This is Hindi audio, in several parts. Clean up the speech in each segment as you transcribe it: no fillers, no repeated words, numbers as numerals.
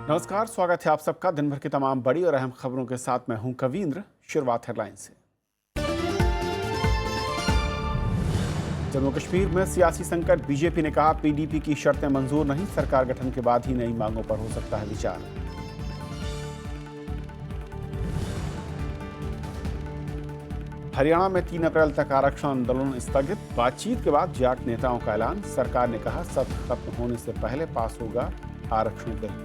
नमस्कार, स्वागत है आप सबका दिन भर की तमाम बड़ी और अहम खबरों के साथ। मैं हूं कवींद्र। शुरुआत हेडलाइन से। जम्मू कश्मीर में सियासी संकट। बीजेपी ने कहा पीडीपी की शर्तें मंजूर नहीं, सरकार गठन के बाद ही नई मांगों पर हो सकता है विचार। हरियाणा में 3 अप्रैल तक आरक्षण आंदोलन स्थगित। बातचीत के बाद जाट नेताओं का ऐलान। सरकार ने कहा सत्र खत्म होने से पहले पास होगा आरक्षण बिल।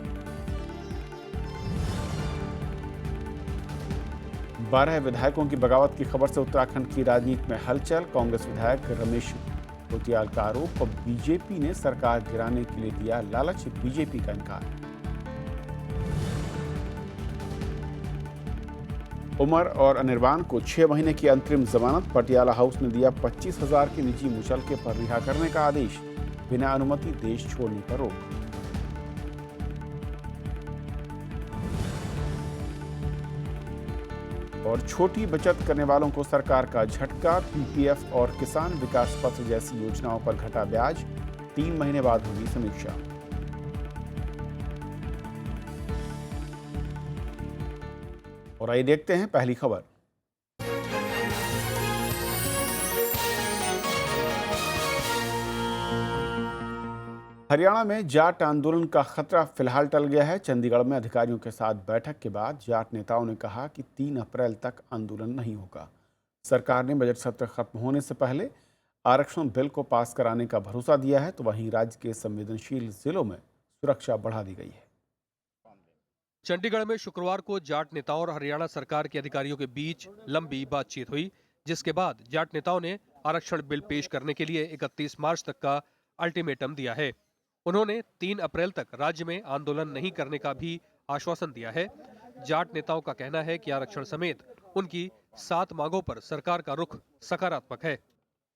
12 विधायकों की बगावत की खबर से उत्तराखंड की राजनीति में हलचल। कांग्रेस विधायक रमेश पोटियाल का आरोप, बीजेपी ने सरकार गिराने के लिए दिया लालच, बीजेपी का इनकार। उमर और अनिर्बान को 6 महीने की अंतरिम जमानत। पटियाला हाउस ने दिया 25,000 के निजी मुचलके पर रिहा करने का आदेश। बिना अनुमति देश छोड़ने पर रोक। और छोटी बचत करने वालों को सरकार का झटका। पीपीएफ और किसान विकास पत्र जैसी योजनाओं पर घटा ब्याज। 3 महीने बाद होगी समीक्षा। और आइए देखते हैं पहली खबर। हरियाणा में जाट आंदोलन का खतरा फिलहाल टल गया है। चंडीगढ़ में अधिकारियों के साथ बैठक के बाद जाट नेताओं ने कहा कि 3 अप्रैल तक आंदोलन नहीं होगा। सरकार ने बजट सत्र खत्म होने से पहले आरक्षण बिल को पास कराने का भरोसा दिया है, तो वहीं राज्य के संवेदनशील जिलों में सुरक्षा बढ़ा दी गई है। चंडीगढ़ में शुक्रवार को जाट नेताओं और हरियाणा सरकार के अधिकारियों के बीच लंबी बातचीत हुई, जिसके बाद जाट नेताओं ने आरक्षण बिल पेश करने के लिए 31 मार्च तक का अल्टीमेटम दिया है। उन्होंने 3 अप्रैल तक राज्य में आंदोलन नहीं करने का भी आश्वासन दिया है। जाट नेताओं का कहना है कि आरक्षण समेत उनकी 7 मांगों पर सरकार का रुख सकारात्मक है।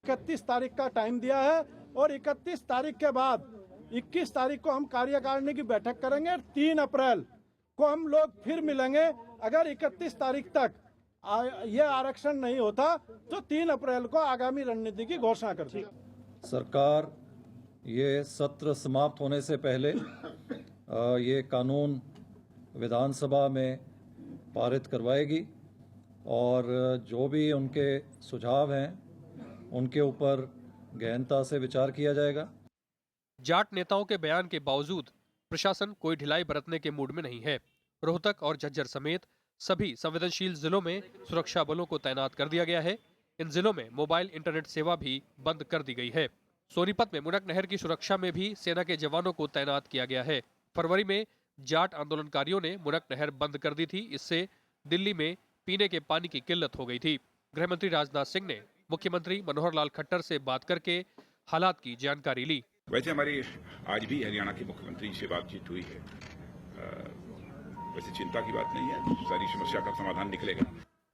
31 तारीख का टाइम दिया है और 31 तारीख के बाद 21 तारीख को हम कार्यकारिणी की बैठक करेंगे। 3 अप्रैल को हम लोग फिर मिलेंगे। अगर 31 तारीख तक ये आरक्षण नहीं होता तो 3 अप्रैल को आगामी रणनीति की घोषणा करती। सरकार ये सत्र समाप्त होने से पहले ये कानून विधानसभा में पारित करवाएगी और जो भी उनके सुझाव हैं उनके ऊपर गहनता से विचार किया जाएगा। जाट नेताओं के बयान के बावजूद प्रशासन कोई ढिलाई बरतने के मूड में नहीं है। रोहतक और झज्जर समेत सभी संवेदनशील जिलों में सुरक्षा बलों को तैनात कर दिया गया है। इन जिलों में मोबाइल इंटरनेट सेवा भी बंद कर दी गई है। सोनीपत में मुनक नहर की सुरक्षा में भी सेना के जवानों को तैनात किया गया है। फरवरी में जाट आंदोलनकारियों ने मुनक नहर बंद कर दी थी। इससे दिल्ली में पीने के पानी की किल्लत हो गई थी। गृह मंत्री राजनाथ सिंह ने मुख्यमंत्री मनोहर लाल खट्टर से बात करके हालात की जानकारी ली। वैसे हमारी आज भी हरियाणा के मुख्यमंत्री से बातचीत हुई है। वैसे चिंता की बात नहीं है, सारी समस्या का समाधान निकलेगा।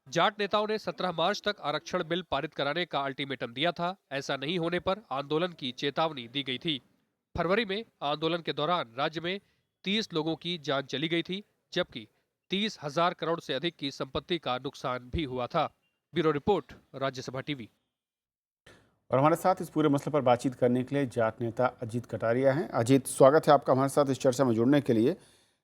जाट नेताओं ने 17 मार्च तक आरक्षण बिल पारित कराने का अल्टीमेटम दिया था। ऐसा नहीं होने पर आंदोलन की चेतावनी दी गई थी। फरवरी में आंदोलन के दौरान राज्य में 30 लोगों की जान चली गई थी, जबकि 30,000 करोड़ से अधिक की संपत्ति का नुकसान भी हुआ था। Bureau report, Rajya Sabha TV. और हमारे साथ इस पूरे मसले पर बातचीत करने के लिए जाट नेता अजीत कटारिया हैं। अजीत, स्वागत है आपका हमारे साथ इस चर्चा में जुड़ने के लिए।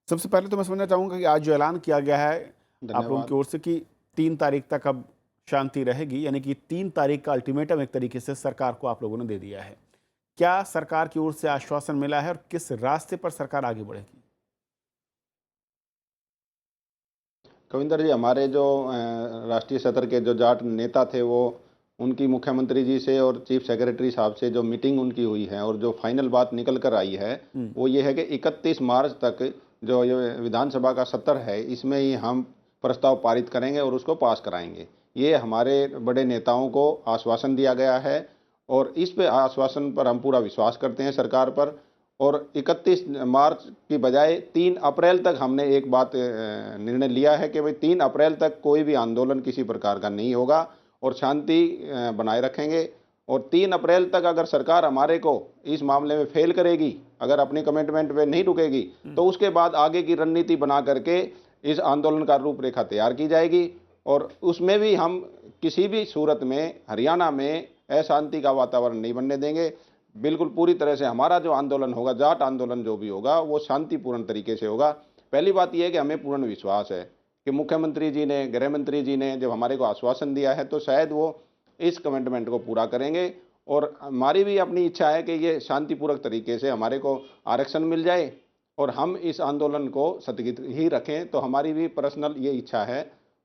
सबसे पहले तो मैं समझना चाहूँगा कि आज जो ऐलान किया गया है आप लोगों की ओर से कि 3 तारीख तक अब शांति रहेगी, यानी कि 3 तारीख का अल्टीमेटम एक तरीके से सरकार को आप लोगों ने दे दिया है। क्या सरकार की ओर से आश्वासन मिला है और किस रास्ते पर सरकार आगे बढ़ेगी? कविंदर जी, हमारे जो राष्ट्रीय सत्र के जो जाट नेता थे वो उनकी मुख्यमंत्री जी से और चीफ सेक्रेटरी साहब से जो मीटिंग उनकी हुई है और जो फाइनल बात निकल कर आई है वो ये है कि 31 मार्च तक जो ये विधानसभा का सत्र है इसमें ही हम प्रस्ताव पारित करेंगे और उसको पास कराएंगे। ये हमारे बड़े नेताओं को आश्वासन दिया गया है और इस पे आश्वासन पर हम पूरा विश्वास करते हैं सरकार पर। और 31 मार्च की बजाय 3 अप्रैल तक हमने एक बात निर्णय लिया है कि भाई 3 अप्रैल तक कोई भी आंदोलन किसी प्रकार का नहीं होगा और शांति बनाए रखेंगे। और 3 अप्रैल तक अगर सरकार हमारे को इस मामले में फेल करेगी, अगर अपनी कमिटमेंट पे नहीं रुकेगी, तो उसके बाद आगे की रणनीति बना करके इस आंदोलन का रूपरेखा तैयार की जाएगी। और उसमें भी हम किसी भी सूरत में हरियाणा में अशांति का वातावरण नहीं बनने देंगे। बिल्कुल पूरी तरह से हमारा जो आंदोलन होगा, जाट आंदोलन जो भी होगा, वो शांतिपूर्ण तरीके से होगा। पहली बात यह है कि हमें पूर्ण विश्वास है कि मुख्यमंत्री जी ने, गृह मंत्री जी ने जब हमारे को आश्वासन दिया है तो शायद वो इस कमिटमेंट को पूरा करेंगे। और हमारी भी अपनी इच्छा है कि ये शांतिपूर्वक तरीके से हमारे को आरक्षण मिल जाए और हम इस आंदोलन को स्थगित ही रखें। तो हमारी भी पर्सनल ये इच्छा है।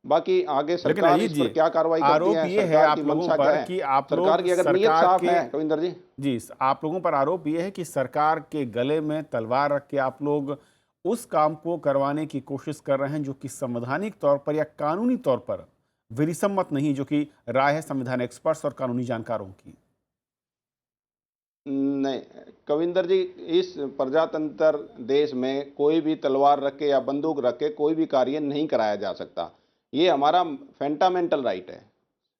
बाकी आगे लेकिन सरकार अजीत इस जी, पर क्या कार्रवाई करती आरोप है, ये है सरकार आप की लोगों मंशा क्या पर है, कि आप लोग सरकार की अगर नीयत सरकार साफ के है कविंदर जी। जी, आप लोगों पर आरोप ये है कि सरकार के गले में तलवार रख के आप लोग उस काम को करवाने की कोशिश कर रहे हैं जो कि संवैधानिक तौर पर या कानूनी तौर पर विसम्मत नहीं, जो कि राय है संविधान एक्सपर्ट्स और कानूनी जानकारों की। नहीं कविंदर जी, इस प्रजातंत्र देश में कोई भी तलवार रख के या बंदूक रख के कोई भी कार्य नहीं कराया जा सकता। ये हमारा फंडामेंटल राइट है,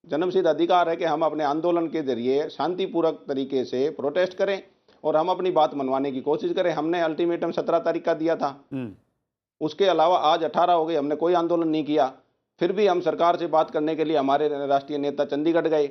जन्मसिद्ध अधिकार है कि हम अपने आंदोलन के जरिए शांतिपूर्वक तरीके से प्रोटेस्ट करें और हम अपनी बात मनवाने की कोशिश करें। हमने अल्टीमेटम 17 तारीख का दिया था, उसके अलावा आज 18 हो गई, हमने कोई आंदोलन नहीं किया। फिर भी हम सरकार से बात करने के लिए हमारे राष्ट्रीय नेता चंडीगढ़ गए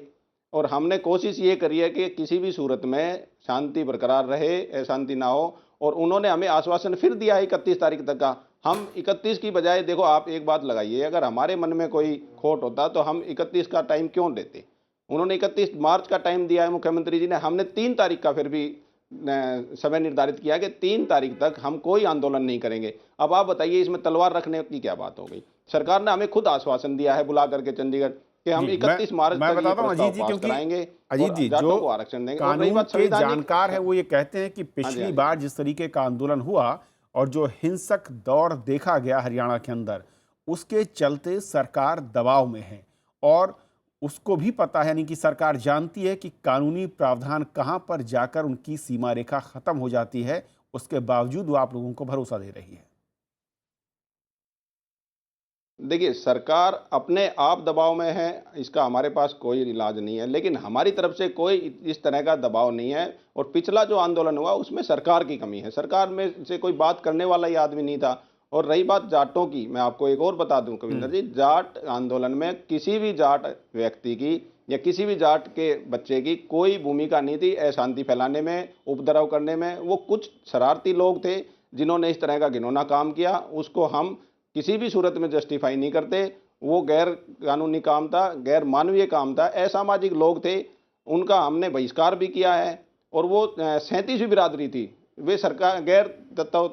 और हमने कोशिश ये करी है कि किसी भी सूरत में शांति बरकरार रहे, अशांति ना हो। और उन्होंने हमें आश्वासन फिर दिया है 31 तारीख तक का। हम 31 की बजाय, देखो आप एक बात लगाइए, अगर हमारे मन में कोई खोट होता तो हम 31 का टाइम क्यों देते। उन्होंने 31 मार्च का टाइम दिया है मुख्यमंत्री जी ने, हमने 3 तारीख का फिर भी समय निर्धारित किया कि 3 तारीख तक हम कोई आंदोलन नहीं करेंगे। अब आप बताइए इसमें तलवार रखने की क्या बात हो गई। सरकार ने हमें खुद आश्वासन दिया है बुला करके चंडीगढ़ कि हम 31 मार्च मैं तक ये बताता हूं प्रस्ताव अजीत जी, पास क्योंकि कराएंगे अजीत और जी जाटों जो को आरक्षण देंगे। और रही कानून बात के संवैधानिक, जानकार है वो ये कहते हैं कि हाँ पिछली जी। बार जिस तरीके का आंदोलन हुआ और जो हिंसक दौर देखा गया हरियाणा के अंदर, उसके चलते सरकार दबाव में है और उसको भी पता है, नहीं कि सरकार जानती है कि कानूनी प्रावधान कहां पर जाकर उनकी सीमा रेखा खत्म हो जाती है। उसके बावजूद वो आप लोगों को भरोसा दे रही है। देखिए सरकार अपने आप दबाव में है, इसका हमारे पास कोई इलाज नहीं है, लेकिन हमारी तरफ से कोई इस तरह का दबाव नहीं है। और पिछला जो आंदोलन हुआ उसमें सरकार की कमी है, सरकार में से कोई बात करने वाला ही आदमी नहीं था। और रही बात जाटों की, मैं आपको एक और बता दूं कविंदर जी, जाट आंदोलन में किसी भी जाट व्यक्ति की या किसी भी जाट के बच्चे की कोई भूमिका नहीं थी अशांति फैलाने में, उपद्रव करने में। वो कुछ शरारती लोग थे जिन्होंने इस तरह का घिनौना काम किया, उसको हम किसी भी सूरत में जस्टिफाई नहीं करते। वो गैर कानूनी काम था, गैर मानवीय काम था, असामाजिक लोग थे, उनका हमने बहिष्कार भी किया है। और वो 37वीं बिरादरी थी, वे सरकार गैर दत्तव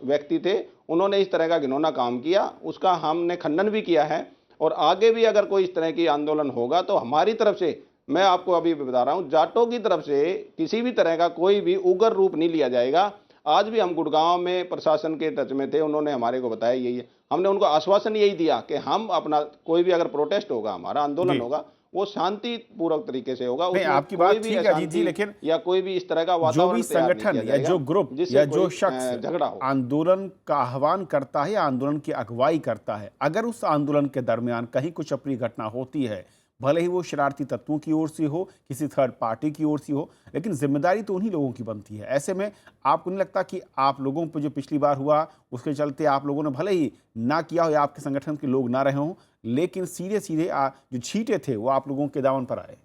व्यक्ति थे, उन्होंने इस तरह का घिनौना काम किया, उसका हमने खंडन भी किया है। और आगे भी अगर कोई इस तरह की आंदोलन होगा तो हमारी तरफ से, मैं आपको अभी बता रहा हूं, जाटों की तरफ से किसी भी तरह का कोई भी उग्र रूप नहीं लिया जाएगा। आज भी हम गुड़गांव में प्रशासन के टच में थे, उन्होंने हमारे को बताया यही है, हमने उनको आश्वासन यही दिया कि हम अपना कोई भी अगर प्रोटेस्ट होगा, हमारा आंदोलन होगा, वो शांतिपूर्वक तरीके से होगा। नहीं, उसमें आपकी बात कोई भी ठीक है अजीत जी, अशांति लेकिन या कोई भी इस तरह का जो वातावरण भी तैयार नहीं संगठन किया या जाएगा जो ग्रुप जिससे या जो कोई, शख्स झगड़ा हो। आंदोलन का आह्वान करता है या आंदोलन की अगुवाई करता है, अगर उस आंदोलन के दरमियान कहीं कुछ अप्रिय घटना होती है, भले ही वो शरारती तत्वों की ओर से हो, किसी थर्ड पार्टी की ओर से हो, लेकिन जिम्मेदारी तो उन्हीं लोगों की बनती है। ऐसे में आपको नहीं लगता कि आप लोगों पर जो पिछली बार हुआ उसके चलते आप लोगों ने भले ही ना किया हो या आपके संगठन के लोग ना रहे हों, लेकिन सीधे सीधे जो छींटे थे वो आप लोगों के दामन पर आए?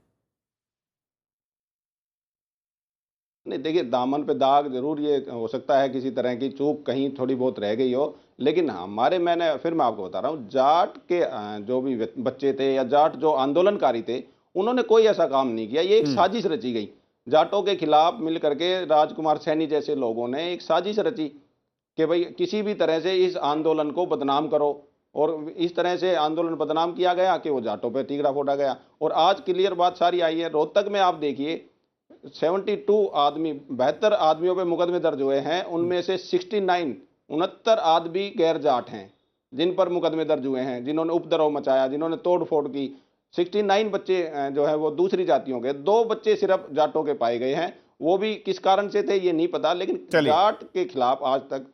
नहीं देखिए, दामन पे दाग जरूर ये हो सकता है, किसी तरह की चूक कहीं थोड़ी बहुत रह गई हो, लेकिन हमारे, फिर मैं आपको बता रहा हूँ, जाट के जो भी बच्चे थे या जाट जो आंदोलनकारी थे, उन्होंने कोई ऐसा काम नहीं किया। ये एक साजिश रची गई, जाटों के खिलाफ मिल करके राजकुमार सैनी जैसे लोगों ने एक साजिश रची कि भाई किसी भी तरह से इस आंदोलन को बदनाम करो। और इस तरह से आंदोलन बदनाम किया गया कि वो जाटों पे तीगड़ा फोड़ा गया। और आज क्लियर बात सारी आई है, रोहतक में आप देखिए 72 आदमियों पे मुकदमे दर्ज हुए हैं, उनमें से 69 आदमी गैर जाट हैं जिन पर मुकदमे दर्ज हुए हैं, जिन्होंने उपद्रव मचाया, जिन्होंने तोड़ फोड़ की। 69 बच्चे जो है वो दूसरी जातियों के, 2 बच्चे सिर्फ जाटों के पाए गए हैं, वो भी किस कारण से थे ये नहीं पता। लेकिन जाट के खिलाफ आज तक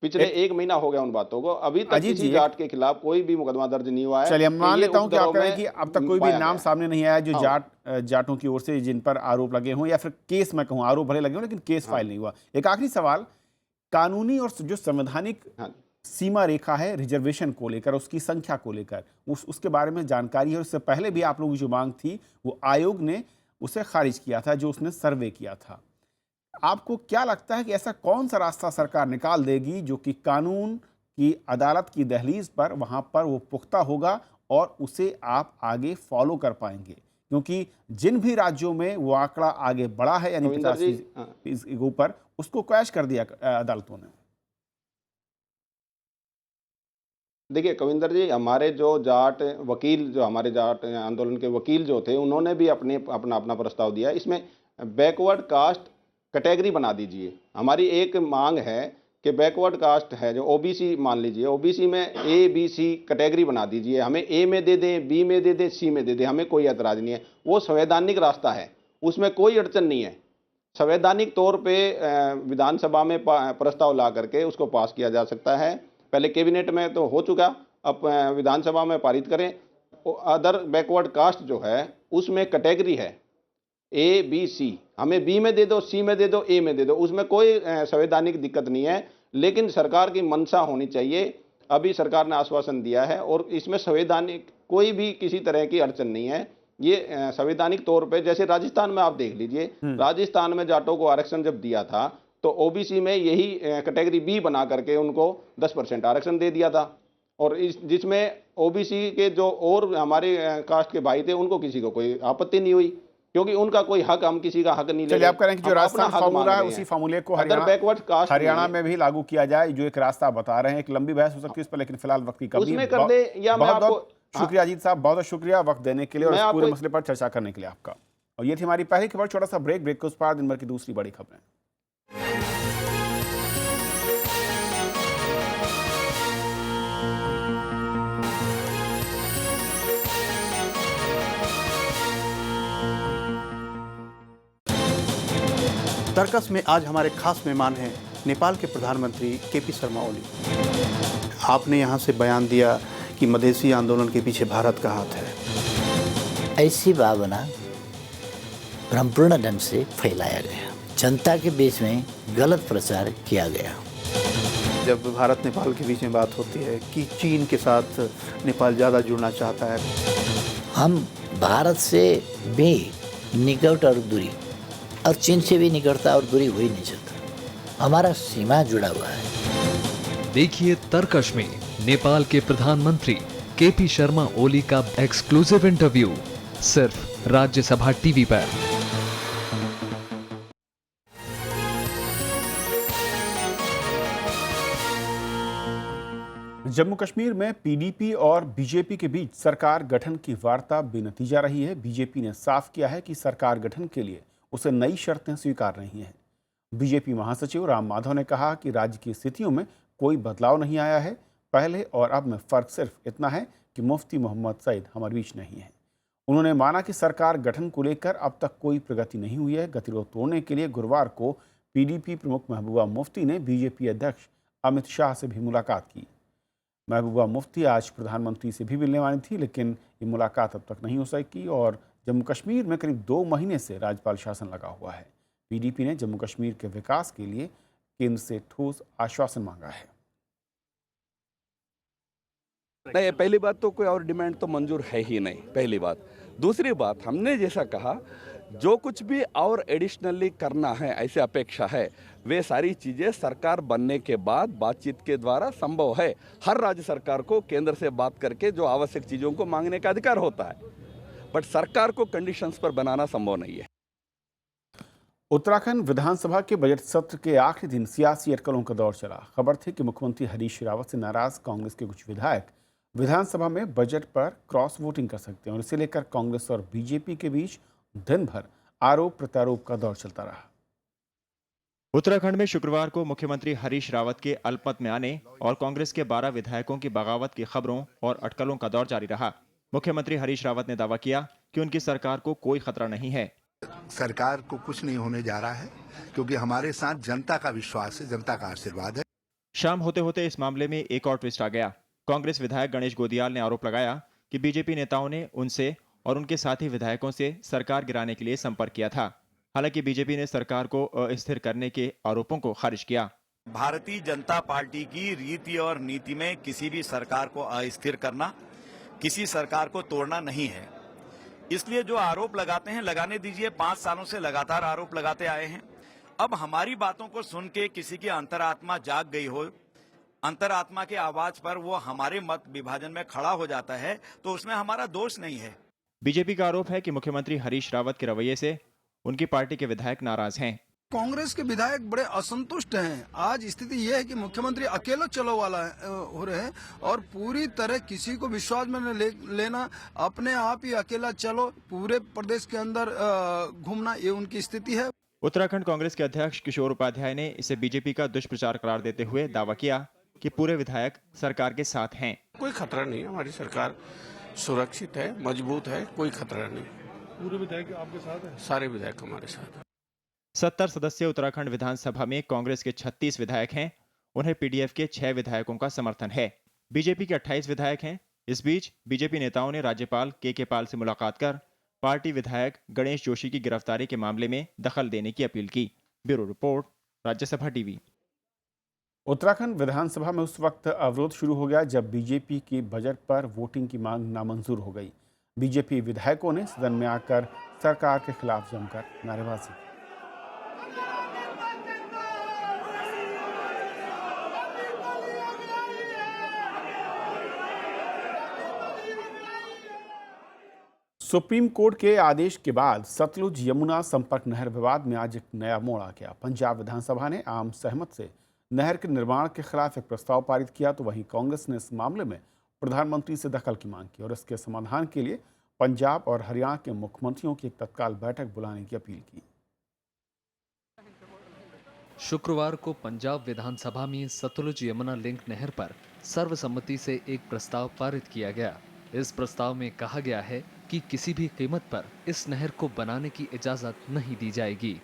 पिछले 1 महीना हो गया उन बातों को, अभी तक किसी जाट के खिलाफ कोई भी मुकदमा दर्ज नहीं हुआ है। चलिए, हम मान लेता हूं कि आप कह रहे हैं कि अब तक कोई भी नाम गया। सामने नहीं आया जो जाटों की ओर से जिन पर आरोप लगे हों, या फिर केस, मैं कहूं आरोप भले लगे हों लेकिन केस फाइल नहीं हुआ। एक आखिरी सवाल, कानूनी और जो संवैधानिक सीमा रेखा है रिजर्वेशन को लेकर, उसकी संख्या को लेकर, उसके बारे में जानकारी है। उससे पहले भी आप लोगों की जो मांग थी वो आयोग ने उसे खारिज किया था, जो उसने सर्वे किया था। आपको क्या लगता है कि ऐसा कौन सा रास्ता सरकार निकाल देगी जो कि कानून कि अदालत की दहलीज पर वहाँ पर वो पुख्ता होगा और उसे आप आगे फॉलो कर पाएंगे, क्योंकि जिन भी राज्यों में वो आंकड़ा आगे बढ़ा है यानी रविंदर जी, 50 के ऊपर, उसको क्रैश कर दिया अदालतों ने। देखिए कविंदर जी, हमारे जो जाट वकील, जो हमारे जाट आंदोलन के वकील जो थे, उन्होंने भी अपना प्रस्ताव दिया। इसमें बैकवर्ड कास्ट कैटेगरी बना दीजिए। हमारी एक मांग है कि बैकवर्ड कास्ट है जो ओबीसी, मान लीजिए ओबीसी में ए बी सी कैटेगरी बना दीजिए। हमें ए में दे दें, बी में दे दें, सी में दे दें, हमें कोई ऐतराज नहीं है। वो संवैधानिक रास्ता है, उसमें कोई अड़चन नहीं है। संवैधानिक तौर पे विधानसभा में प्रस्ताव ला करके उसको पास किया जा सकता है। पहले कैबिनेट में तो हो चुका, अब विधानसभा में पारित करें। अदर बैकवर्ड कास्ट जो है उसमें कैटेगरी है ए बी सी, हमें बी में दे दो, सी में दे दो, ए में दे दो, उसमें कोई संवैधानिक दिक्कत नहीं है। लेकिन सरकार की मंशा होनी चाहिए। अभी सरकार ने आश्वासन दिया है और इसमें संवैधानिक कोई भी किसी तरह की अड़चन नहीं है। ये संवैधानिक तौर पे, जैसे राजस्थान में आप देख लीजिए, राजस्थान में जाटों को आरक्षण जब दिया था तो ओबीसी में यही कैटेगरी बी बना करके उनको 10% आरक्षण दे दिया था। और जिसमें ओबीसी के जो और हमारे कास्ट के भाई थे उनको किसी को कोई आपत्ति नहीं हुई, क्योंकि उनका कोई हक, हम किसी का हक नहीं ले। चलिए आप कह रहे हैं कि जो राजस्थान फार्मूला है उसी फार्मूले को हरियाणा में भी लागू किया जाए, जो एक रास्ता बता रहे हैं। एक लंबी बहस हो सकती है इस पर, लेकिन फिलहाल वक्त की कमी उसमें कर दे। या मैं आपको शुक्रिया अजीत साहब, बहुत बहुत शुक्रिया वक्त देने के लिए और इस पूरे मसले पर चर्चा करने के लिए आपका। और ये थी हमारी पहली खबर। छोटा सा ब्रेक के उस पार दिन भर की दूसरी बड़ी खबरें। तर्कस में आज हमारे खास मेहमान हैं नेपाल के प्रधानमंत्री केपी शर्मा ओली। आपने यहाँ से बयान दिया कि मधेसी आंदोलन के पीछे भारत का हाथ है। ऐसी भावना भ्रमपूर्ण ढंग से फैलाया गया, जनता के बीच में गलत प्रचार किया गया। जब भारत नेपाल के बीच में बात होती है कि चीन के साथ नेपाल ज़्यादा जुड़ना चाहता है, हम भारत से भी निकट और दूरी, और चीन से भी निकटता और दूरी हो ही नहीं सकता। हमारा सीमा जुड़ा हुआ है। देखिए तर्कश में नेपाल के प्रधानमंत्री केपी शर्मा ओली का एक्सक्लूसिव इंटरव्यू सिर्फ राज्यसभा टीवी पर। जम्मू कश्मीर में पीडीपी और बीजेपी के बीच सरकार गठन की वार्ता बेनतीजा रही है। बीजेपी ने साफ किया है कि सरकार गठन के लिए उसे नई शर्तें स्वीकार नहीं है। बीजेपी महासचिव राम माधव ने कहा कि राज्य की स्थितियों में कोई बदलाव नहीं आया है। पहले और अब में फर्क सिर्फ इतना है कि मुफ्ती मोहम्मद सईद हमारे बीच नहीं है। उन्होंने माना कि सरकार गठन को लेकर अब तक कोई प्रगति नहीं हुई है। गतिरोध तोड़ने के लिए गुरुवार को पीडीपी प्रमुख महबूबा मुफ्ती ने बीजेपी अध्यक्ष अमित शाह से भी मुलाकात की। महबूबा मुफ्ती आज प्रधानमंत्री से भी मिलने वाली थी, लेकिन ये मुलाकात अब तक नहीं हो सकी और जम्मू कश्मीर में करीब 2 महीने से राज्यपाल शासन लगा हुआ है। पीडीपी ने जम्मू कश्मीर के विकास के लिए केंद्र से ठोस आश्वासन मांगा है। नहीं, पहली बात तो कोई और डिमांड तो मंजूर है ही नहीं, पहली बात। दूसरी बात, हमने जैसा कहा जो कुछ भी और एडिशनली करना है ऐसे अपेक्षा है, वे सारी चीज़ें सरकार बनने के बाद बातचीत के द्वारा संभव है। हर राज्य सरकार को केंद्र से बात करके जो आवश्यक चीज़ों को मांगने का अधिकार होता है, बट सरकार को कंडीशंस पर बनाना संभव नहीं है। उत्तराखंड विधानसभा के बजट सत्र के आखिरी दिन सियासी अटकलों का दौर चला। खबर थी कि मुख्यमंत्री हरीश रावत से नाराज कांग्रेस के कुछ विधायक विधानसभा में बजट पर क्रॉस वोटिंग कर सकते हैं और इसे लेकर कांग्रेस और बीजेपी के बीच दिन भर आरोप प्रत्यारोप का दौर चलता रहा। उत्तराखंड में शुक्रवार को मुख्यमंत्री हरीश रावत के अल्पमत में आने और कांग्रेस के 12 विधायकों की बगावत की खबरों और अटकलों का दौर जारी रहा। मुख्यमंत्री हरीश रावत ने दावा किया कि उनकी सरकार को कोई खतरा नहीं है। सरकार को कुछ नहीं होने जा रहा है, क्योंकि हमारे साथ जनता का विश्वास है, जनता का आशीर्वाद है। शाम होते होते इस मामले में एक और ट्विस्ट आ गया। कांग्रेस विधायक गणेश गोदियाल ने आरोप लगाया कि बीजेपी नेताओं ने उनसे और उनके साथी विधायकों से सरकार गिराने के लिए संपर्क किया था। हालांकि बीजेपी ने सरकार को अस्थिर करने के आरोपों को खारिज किया। भारतीय जनता पार्टी की रीति और नीति में किसी भी सरकार को अस्थिर करना, किसी सरकार को तोड़ना नहीं है। इसलिए जो आरोप लगाते हैं लगाने दीजिए। 5 सालों से लगातार आरोप लगाते आए हैं। अब हमारी बातों को सुन के किसी की अंतरात्मा जाग गई हो, अंतरात्मा के आवाज पर वो हमारे मत विभाजन में खड़ा हो जाता है तो उसमें हमारा दोष नहीं है। बीजेपी का आरोप है कि मुख्यमंत्री हरीश रावत के रवैये से उनकी पार्टी के विधायक नाराज हैं। कांग्रेस के विधायक बड़े असंतुष्ट हैं। आज स्थिति ये है कि मुख्यमंत्री अकेला चलो वाला हो रहे हैं और पूरी तरह किसी को विश्वास में लेना, अपने आप ही अकेला चलो, पूरे प्रदेश के अंदर घूमना, ये उनकी स्थिति है। उत्तराखंड कांग्रेस के अध्यक्ष किशोर उपाध्याय ने इसे बीजेपी का दुष्प्रचार करार देते हुए दावा किया कि पूरे विधायक सरकार के साथ हैं। कोई खतरा नहीं है, हमारी सरकार सुरक्षित है, मजबूत है, कोई खतरा नहीं। पूरे विधायक आपके साथ हैं? सारे विधायक हमारे साथ हैं। 70 सदस्यीय उत्तराखंड विधानसभा में कांग्रेस के 36 विधायक हैं। उन्हें पीडीएफ के 6 विधायकों का समर्थन है। बीजेपी के 28 विधायक हैं। इस बीच बीजेपी नेताओं ने राज्यपाल के पाल से मुलाकात कर पार्टी विधायक गणेश जोशी की गिरफ्तारी के मामले में दखल देने की अपील की। Bureau report, Rajya Sabha TV. Uttarakhand Vidhan Sabha में उस वक्त अवरोध शुरू हो गया जब बीजेपी की बजट पर वोटिंग की मांग नामंजूर हो गई। बीजेपी विधायकों ने सदन में आकर सरकार के खिलाफ जमकर नारेबाजी। सुप्रीम कोर्ट के आदेश के बाद सतलुज यमुना संपर्क नहर विवाद में आज एक नया मोड़ आ गया। पंजाब विधानसभा ने आम सहमत से नहर के निर्माण के खिलाफ एक प्रस्ताव पारित किया, तो वहीं कांग्रेस ने इस मामले में प्रधानमंत्री से दखल की मांग की और इसके समाधान के लिए पंजाब और हरियाणा के मुख्यमंत्रियों की एक तत्काल बैठक बुलाने की अपील की। शुक्रवार को पंजाब विधानसभा में सतलुज यमुना लिंक नहर पर सर्वसम्मति से एक प्रस्ताव पारित किया गया। इस प्रस्ताव में कहा गया है कि किसी भी कीमत पर इस नहर को बनाने की इजाजत नहीं दी जाएगी।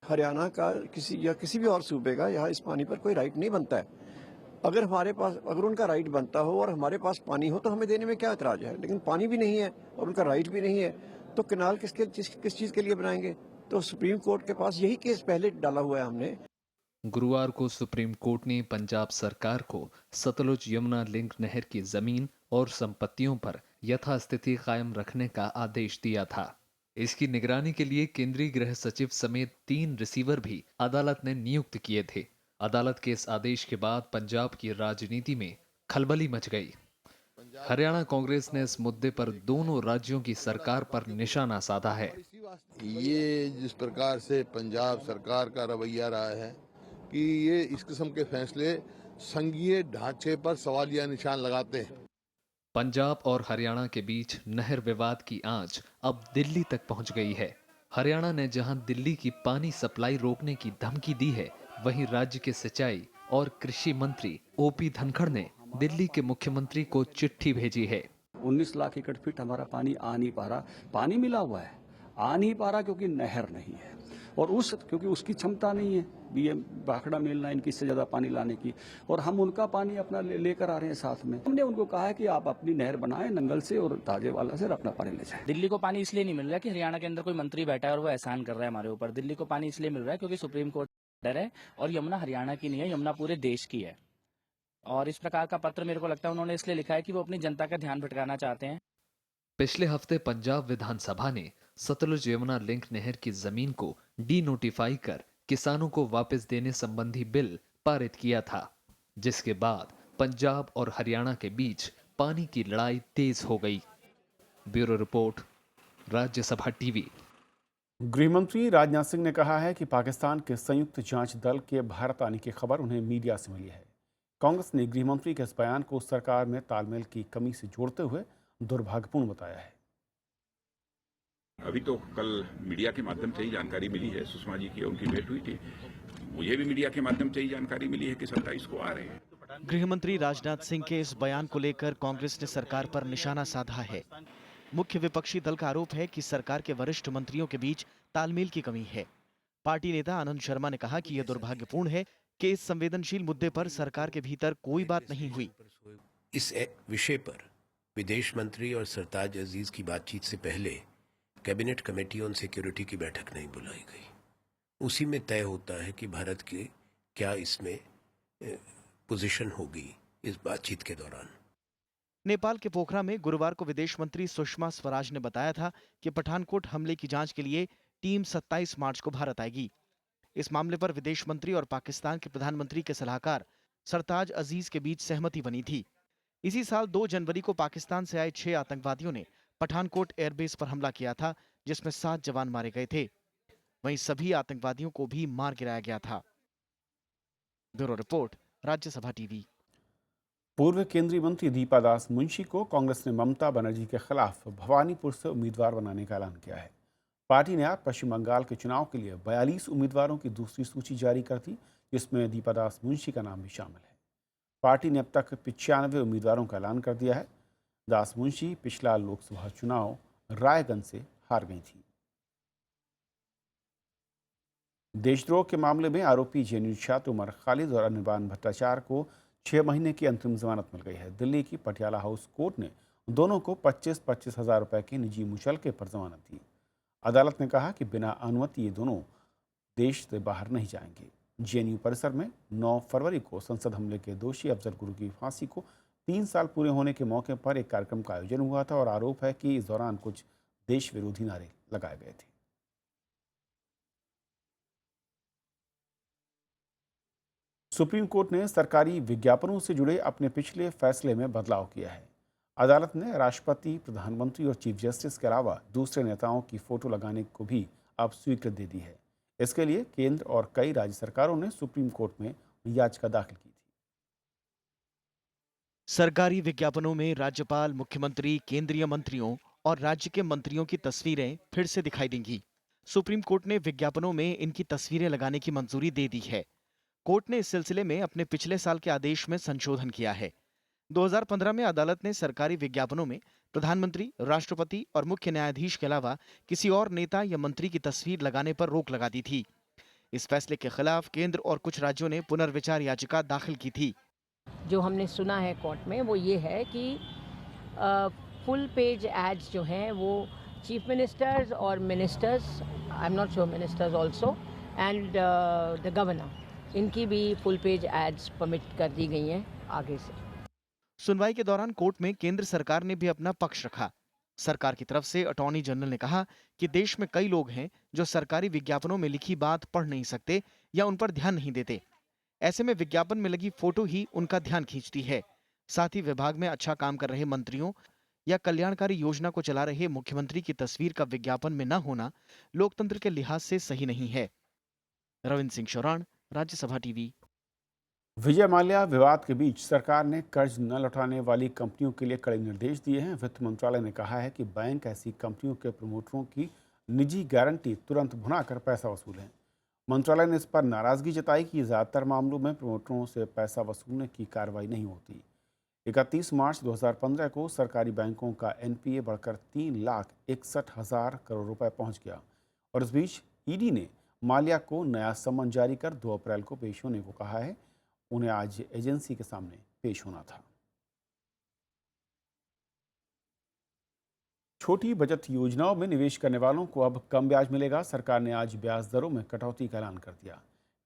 हरियाणा का किसी भी और सूबे का यहाँ इस पानी पर कोई राइट नहीं बनता है। अगर उनका राइट बनता हो और हमारे पास पानी हो तो हमें देने में क्या एतराज है, लेकिन पानी भी नहीं है और उनका राइट भी नहीं है तो कैनाल किस चीज के लिए बनाएंगे। तो सुप्रीम कोर्ट के पास यही केस पहले डाला हुआ है हमने। गुरुवार को सुप्रीम कोर्ट ने पंजाब सरकार को सतलुज यमुना लिंक नहर की जमीन और संपत्तियों पर यथास्थिति कायम रखने का आदेश दिया था। इसकी निगरानी के लिए केंद्रीय गृह सचिव समेत 3 रिसीवर भी अदालत ने नियुक्त किए थे। अदालत के इस आदेश के बाद पंजाब की राजनीति में खलबली मच गई। हरियाणा कांग्रेस ने इस मुद्दे पर दोनों राज्यों की सरकार पर निशाना साधा है। ये जिस प्रकार से पंजाब सरकार का रवैया रहा है कि ये इस किस्म के फैसले संघीय ढांचे पर सवालिया निशान लगाते हैं। पंजाब और हरियाणा के बीच नहर विवाद की आंच अब दिल्ली तक पहुंच गई है। हरियाणा ने जहां दिल्ली की पानी सप्लाई रोकने की धमकी दी है, वहीं राज्य के सिंचाई और कृषि मंत्री ओपी धनखड़ ने दिल्ली के मुख्यमंत्री को चिट्ठी भेजी है। 19 लाख एकड़ फीट हमारा पानी आ नहीं पा रहा। पानी मिला हुआ है, आ नहीं पा रहा क्योंकि नहर नहीं है और क्योंकि उसकी क्षमता नहीं है बीएम भाखड़ा मेल लाइन की इससे ज्यादा पानी लाने की, और हम उनका पानी अपना लेकर आ रहे हैं साथ में। हमने उनको कहा है कि आप अपनी नहर बनाएं नंगल से और ताजेवाला से अपना पानी ले जाएं। दिल्ली को पानी इसलिए नहीं मिल रहा कि हरियाणा के अंदर कोई मंत्री बैठा है और वो एहसान कर रहा है हमारे ऊपर। दिल्ली को पानी इसलिए मिल रहा है क्योंकि सुप्रीम कोर्ट डर है और यमुना हरियाणा की नहीं है, यमुना पूरे देश की है। और इस प्रकार का पत्र मेरे को लगता है उन्होंने इसलिए लिखा है कि वो अपनी जनता का ध्यान भटकाना चाहते हैं। पिछले हफ्ते पंजाब विधानसभा ने सतलुज यमुना लिंक नहर की जमीन को डी नोटिफाई कर किसानों को वापस देने संबंधी बिल पारित किया था, जिसके बाद पंजाब और हरियाणा के बीच पानी की लड़ाई तेज हो गई। Bureau report, Rajya Sabha TV. गृहमंत्री राजनाथ सिंह ने कहा है कि पाकिस्तान के संयुक्त जांच दल के भारत आने की खबर उन्हें मीडिया से मिली है। कांग्रेस ने गृहमंत्री के इस बयान को सरकार में तालमेल की कमी से जोड़ते हुए दुर्भाग्यपूर्ण बताया है। अभी तो कल मीडिया के माध्यम से ही जानकारी मिली है, सुषमा जी की उनकी भेंट हुई थी, मुझे भी मीडिया के माध्यम से ही जानकारी मिली है कि 27 को आ रहे हैं। गृहमंत्री राजनाथ सिंह के इस बयान को लेकर कांग्रेस ने सरकार पर निशाना साधा है। मुख्य विपक्षी दल का आरोप है कि सरकार के वरिष्ठ मंत्रियों के बीच तालमेल की कमी है। पार्टी नेता आनंद शर्मा ने कहा कि यह दुर्भाग्यपूर्ण है कि इस संवेदनशील मुद्दे पर सरकार के भीतर कोई बात नहीं हुई। इस विषय पर विदेश मंत्री और सरताज अजीज की बातचीत से पहले कैबिनेट कमेटी ऑन सिक्योरिटी की बैठक नहीं बुलाई गई। उसी में तय होता है कि भारत की क्या इसमें पोजीशन होगी इस बातचीत के दौरान। नेपाल के पोखरा में गुरुवार को विदेश मंत्री सुषमा स्वराज ने बताया था कि पठानकोट हमले की जांच के लिए टीम 27 मार्च को भारत आएगी। इस मामले पर विदेश मंत्री और पाकिस्तान के प्रधानमंत्री के सलाहकार सरताज अजीज के बीच सहमति बनी थी। इसी साल 2 जनवरी को पाकिस्तान से आए 6 आतंकवादियों ने पठानकोट एयरबेस पर हमला किया था, जिसमें 7 जवान मारे गए थे। वहीं सभी आतंकवादियों को भी मार गिराया गया था। Bureau report, Rajya Sabha TV. पूर्व केंद्रीय मंत्री दीपा दास मुंशी को कांग्रेस ने ममता बनर्जी के खिलाफ भवानीपुर से उम्मीदवार बनाने का ऐलान किया है। पार्टी ने आज पश्चिम बंगाल के चुनाव के लिए 42 उम्मीदवारों की दूसरी सूची जारी कर दी, जिसमें दीपा दास मुंशी का नाम भी शामिल है। पार्टी ने अब तक 95 उम्मीदवारों का ऐलान कर दिया है। दास मुंशी पिछला लोकसभा चुनाव रायगंज से हार गई थी। देशद्रोह के मामले में आरोपी जेएनयू छात्र उमर खालिद और अनिर्बान भट्टाचार्य को 6 महीने की अंतरिम जमानत मिल गई है। दिल्ली की पटियाला हाउस कोर्ट ने दोनों को 25-25 हज़ार रुपए के निजी मुचलके पर जमानत दी। अदालत ने कहा कि बिना अनुमति ये दोनों देश से बाहर नहीं जाएंगे। जेएनयू परिसर में 9 फरवरी को संसद हमले के दोषी अफजल गुरु की फांसी को 3 साल पूरे होने के मौके पर एक कार्यक्रम का आयोजन हुआ था और आरोप है कि इस दौरान कुछ देश विरोधी नारे लगाए गए थे। सुप्रीम कोर्ट ने सरकारी विज्ञापनों से जुड़े अपने पिछले फैसले में बदलाव किया है। अदालत ने राष्ट्रपति, प्रधानमंत्री और चीफ जस्टिस के अलावा दूसरे नेताओं की फोटो लगाने को भी अब स्वीकृति दे दी है। इसके लिए केंद्र और कई राज्य सरकारों ने सुप्रीम कोर्ट में याचिका दाखिल की थी। सरकारी विज्ञापनों में राज्यपाल, मुख्यमंत्री, केंद्रीय मंत्रियों और राज्य के मंत्रियों की तस्वीरें फिर से दिखाई देंगी। सुप्रीम कोर्ट ने विज्ञापनों में इनकी तस्वीरें लगाने की मंजूरी दे दी है। कोर्ट ने इस सिलसिले में अपने पिछले साल के आदेश में संशोधन किया है। 2015 में अदालत ने सरकारी विज्ञापनों में प्रधानमंत्री, राष्ट्रपति और मुख्य न्यायाधीश के अलावा किसी और नेता या मंत्री की तस्वीर लगाने पर रोक लगा दी थी। इस फैसले के खिलाफ केंद्र और कुछ राज्यों ने पुनर्विचार याचिका दाखिल की थी। जो हमने सुना है कोर्ट में वो ये है कि फुल पेज एड्स जो हैं वो चीफ मिनिस्टर्स और ministers, I am not sure ministers also, and the governor, इनकी भी फुल पेज एड्स परमिट कर दी गई हैं आगे से। सुनवाई के दौरान कोर्ट में केंद्र सरकार ने भी अपना पक्ष रखा। सरकार की तरफ से अटॉर्नी जनरल ने कहा कि देश में कई लोग हैं जो सरकारी विज्ञापनों में लिखी बात पढ़ नहीं सकते या उन पर ध्यान नहीं देते। ऐसे में विज्ञापन में लगी फोटो ही उनका ध्यान खींचती है। साथ ही विभाग में अच्छा काम कर रहे मंत्रियों या कल्याणकारी योजना को चला रहे मुख्यमंत्री की तस्वीर का विज्ञापन में न होना लोकतंत्र के लिहाज से सही नहीं है। रविंद्र सिंह शौरान, राज्यसभा टीवी। विजय माल्या विवाद के बीच सरकार ने कर्ज न लौटाने वाली कंपनियों के लिए कड़े निर्देश दिए हैं। वित्त मंत्रालय ने कहा है कि बैंक ऐसी कंपनियों के प्रमोटरों की निजी गारंटी तुरंत भुनाकर पैसा वसूलें। मंत्रालय ने इस पर नाराजगी जताई कि ज़्यादातर मामलों में प्रमोटरों से पैसा वसूलने की कार्रवाई नहीं होती। 31 मार्च 2015 को सरकारी बैंकों का एनपीए बढ़कर 3,61,000 करोड़ रुपए पहुंच गया और इस बीच ईडी ने माल्या को नया सम्मन जारी कर 2 अप्रैल को पेश होने को कहा है। उन्हें आज एजेंसी के सामने पेश होना था। छोटी बचत योजनाओं में निवेश करने वालों को अब कम ब्याज मिलेगा। सरकार ने आज ब्याज दरों में कटौती का ऐलान कर दिया।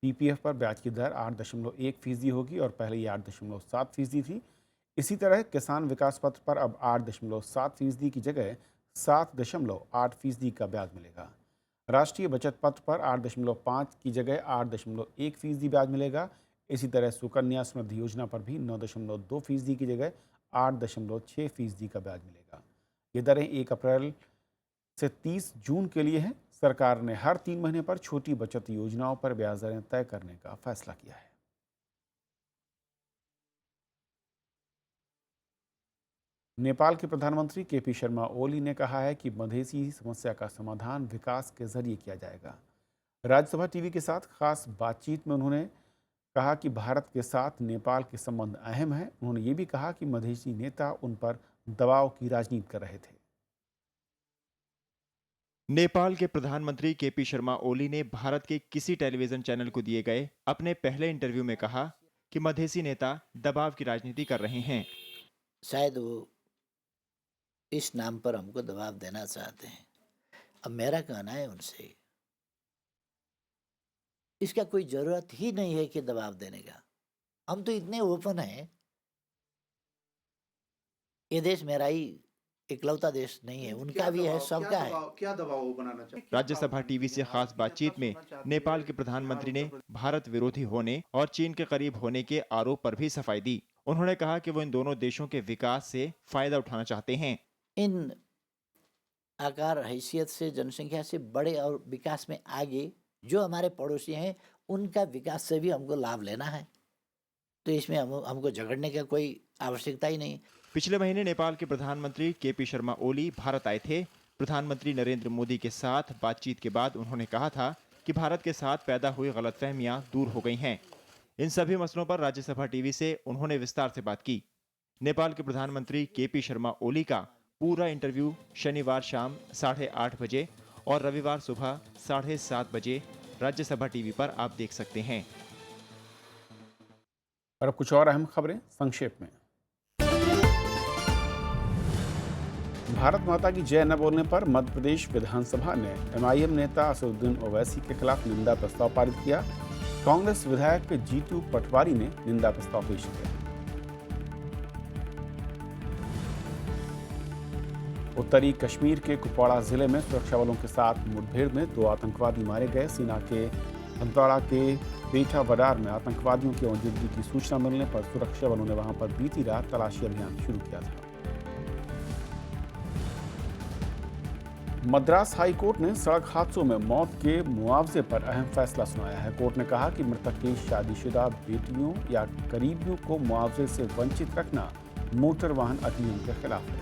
पीपीएफ पर ब्याज की दर 8.1% होगी और पहले ये 8.7% थी। इसी तरह किसान विकास पत्र पर अब 8.7% की जगह 7.8% का ब्याज मिलेगा। राष्ट्रीय बचत पत्र पर 8.5 की जगह 8.1% ब्याज मिलेगा। इसी तरह सुकन्या समृद्धि योजना पर भी 9.2% की जगह 8.6% का ब्याज मिलेगा। ये दरें 1 अप्रैल से 30 जून के लिए हैं। सरकार ने हर 3 महीने पर छोटी बचत योजनाओं पर ब्याज दरें तय करने का फैसला किया है। नेपाल के प्रधानमंत्री केपी शर्मा ओली ने कहा है कि मधेसी समस्या का समाधान विकास के जरिए किया जाएगा। राज्यसभा टीवी के साथ खास बातचीत में उन्होंने कहा कि भारत के साथ नेपाल के संबंध अहम हैं। उन्होंने ये भी कहा कि मधेसी नेता उन पर दबाव की राजनीति कर रहे थे। नेपाल के प्रधानमंत्री केपी शर्मा ओली ने भारत के किसी टेलीविजन चैनल को दिए गए अपने पहले इंटरव्यू में कहा कि मधेसी नेता दबाव की राजनीति कर रहे हैं। शायद वो इस नाम पर हमको दबाव देना चाहते हैं। अब मेरा कहना है उनसे, इसका कोई जरूरत ही नहीं है कि दबाव देने का। हम तो इतने ओपन हैं, ये देश मेरा ही इकलौता देश नहीं है, उनका भी है, सबका है। क्या दबाव वो बनाना चाहिए? राज्यसभा टीवी से खास बातचीत में नेपाल के प्रधानमंत्री ने भारत विरोधी होने और चीन के करीब होने के आरोप पर भी सफाई दी। उन्होंने कहा कि वो इन दोनों देशों के विकास से फायदा उठाना चाहते हैं। इन आकार हैसियत से, जनसंख्या से बड़े और विकास में आगे जो हमारे पड़ोसी हैं, उनका विकास से भी हमको लाभ लेना है, तो इसमें हमको झगड़ने का कोई आवश्यकता ही नहीं। पिछले महीने नेपाल के प्रधानमंत्री केपी शर्मा ओली भारत आए थे। प्रधानमंत्री नरेंद्र मोदी के साथ बातचीत के बाद उन्होंने कहा था कि भारत के साथ पैदा हुई गलतफहमियां दूर हो गई हैं। इन सभी मसलों पर राज्यसभा टीवी से उन्होंने विस्तार से बात की। नेपाल के प्रधानमंत्री केपी शर्मा ओली का पूरा इंटरव्यू शनिवार शाम 8:30 बजे और रविवार सुबह 7:30 बजे राज्यसभा टीवी पर आप देख सकते हैं। और अब कुछ और अहम खबरें संक्षेप में। भारत माता की जय न बोलने पर मध्य प्रदेश विधानसभा ने एमआईएम नेता असदुद्दीन ओवैसी के खिलाफ निंदा प्रस्ताव पारित किया। कांग्रेस विधायक जीतू पटवारी ने निंदा प्रस्ताव पेश किया। उत्तरी कश्मीर के कुपवाड़ा जिले में सुरक्षा बलों के साथ मुठभेड़ में 2 आतंकवादी मारे गए। सेना के हंदवाड़ा के पेठा बडार में आतंकवादियों की मौजूदगी की सूचना मिलने पर सुरक्षा बलों ने वहां पर बीती रात तलाशी अभियान शुरू किया था। मद्रास हाई कोर्ट ने सड़क हादसों में मौत के मुआवजे पर अहम फैसला सुनाया है। कोर्ट ने कहा कि मृतक की शादीशुदा बेटियों या करीबियों को मुआवजे से वंचित रखना मोटर वाहन अधिनियम के खिलाफ है।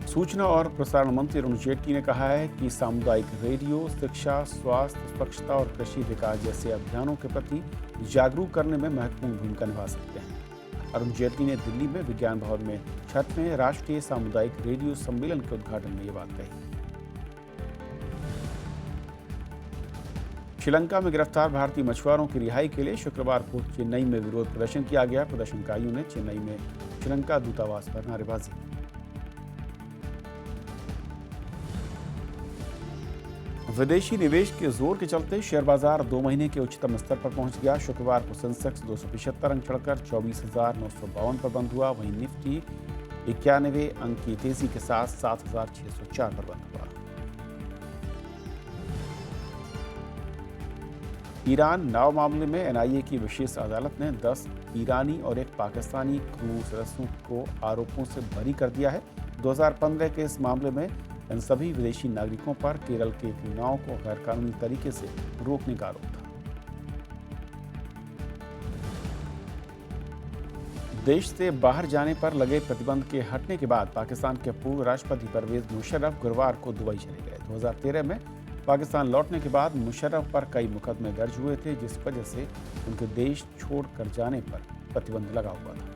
सूचना और प्रसारण मंत्री अरुण जेटली ने कहा है कि सामुदायिक रेडियो शिक्षा, स्वास्थ्य, स्वच्छता और कृषि विकास जैसे अभियानों के प्रति जागरूक करने में महत्वपूर्ण भूमिका निभा सकते हैं। अरुण जेटली ने दिल्ली में विज्ञान भवन में 6वें राष्ट्रीय सामुदायिक रेडियो सम्मेलन के उद्घाटन में ये बात कही। श्रीलंका में गिरफ्तार भारतीय मछुआरों की रिहाई के लिए शुक्रवार को चेन्नई में विरोध प्रदर्शन किया गया। प्रदर्शनकारियों ने चेन्नई में श्रीलंका दूतावास पर नारेबाजी। विदेशी निवेश के जोर के चलते शेयर बाजार 2 महीने के उच्चतम स्तर पर पहुंच गया। शुक्रवार को सेंसेक्स 275 अंक चढ़कर 24,952 पर बंद हुआ। वहीं निफ्टी 91 अंक की तेजी के साथ 7,604 पर बंद हुआ। ईरान नाव मामले में एनआईए की विशेष अदालत ने 10 ईरानी और एक पाकिस्तानी क्रू सदस्यों को आरोपों से बरी कर दिया है। 2015 के इस मामले में इन सभी विदेशी नागरिकों पर केरल के एक नाव को गैरकानूनी तरीके से रोकने का आरोप था। देश से बाहर जाने पर लगे प्रतिबंध के हटने के बाद पाकिस्तान के पूर्व राष्ट्रपति परवेज मुशर्रफ गुरुवार को दुबई चले गए। 2013 में पाकिस्तान लौटने के बाद मुशर्रफ पर कई मुकदमे दर्ज हुए थे, जिस वजह से उनके देश छोड़कर जाने पर प्रतिबंध लगा हुआ था।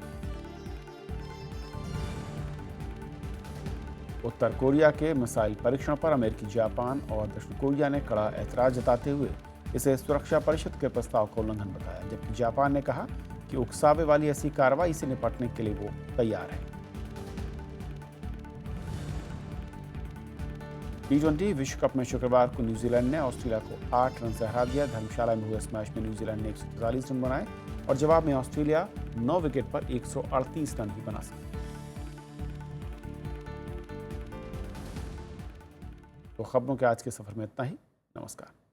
उत्तर कोरिया के मिसाइल परीक्षण पर अमेरिकी, जापान और दक्षिण कोरिया ने कड़ा ऐतराज जताते हुए इसे सुरक्षा परिषद के प्रस्ताव का उल्लंघन बताया, जबकि जापान ने कहा कि उकसावे वाली ऐसी कार्रवाई से निपटने के लिए वो तैयार है। T20 विश्व कप में शुक्रवार को न्यूजीलैंड ने ऑस्ट्रेलिया को 8 रन से हरा दिया। धर्मशाला में हुए इस मैच में न्यूजीलैंड ने 143 रन बनाए और जवाब में ऑस्ट्रेलिया 9 विकेट पर 138 रन ही बना सका। तो खबरों के आज के सफर में इतना ही। नमस्कार।